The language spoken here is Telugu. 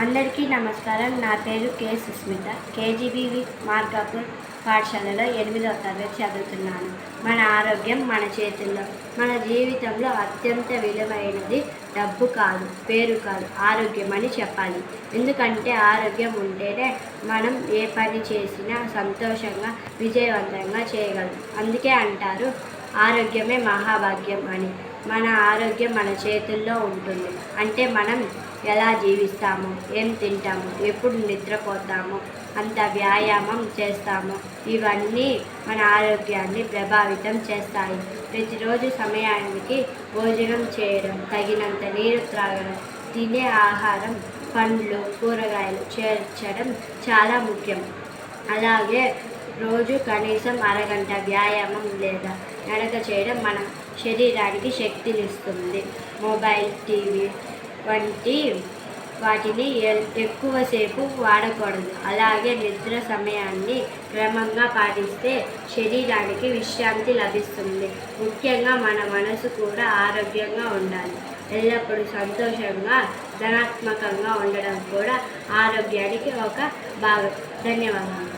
అందరికీ నమస్కారం. నా పేరు కె సుస్మిత. కేజీబీవి మార్కాపూర్ పాఠశాలలో 8వ తరగతి చదువుతున్నాను. మన ఆరోగ్యం మన చేతుల్లో. మన జీవితంలో అత్యంత విలువైనది డబ్బు కాదు, పేరు కాదు, ఆరోగ్యం అని చెప్పాలి. ఎందుకంటే ఆరోగ్యం ఉంటేనే మనం ఏ పని చేసినా సంతోషంగా, విజయవంతంగా చేయగలం. అందుకే అంటారు ఆరోగ్యమే మహాభాగ్యం అని. మన ఆరోగ్యం మన చేతుల్లో ఉంటుంది. అంటే మనం ఎలా జీవిస్తాము, ఏం తింటాము, ఎప్పుడు నిద్రపోతాము, అంత వ్యాయామం చేస్తాము, ఇవన్నీ మన ఆరోగ్యాన్ని ప్రభావితం చేస్తాయి. ప్రతిరోజు సమయానికి భోజనం చేయడం, తగినంత నీరు త్రాగడం, తినే ఆహారం, పండ్లు, కూరగాయలు చేర్చడం చాలా ముఖ్యం. అలాగే రోజు కనీసం అరగంట వ్యాయామం లేదా నడక చేయడం మన శరీరానికి శక్తినిస్తుంది. మొబైల్, టీవీ వంటి వాటిని ఎక్కువసేపు వాడకూడదు. అలాగే నిద్ర సమయాన్ని క్రమంగా పాటిస్తే శరీరానికి విశ్రాంతి లభిస్తుంది. ముఖ్యంగా మన మనసు కూడా ఆరోగ్యంగా ఉండాలి. ఎల్లప్పుడూ సంతోషంగా, ధనాత్మకంగా ఉండడం కూడా ఆరోగ్యానికి ఒక భాగం. ధన్యవాదాలు.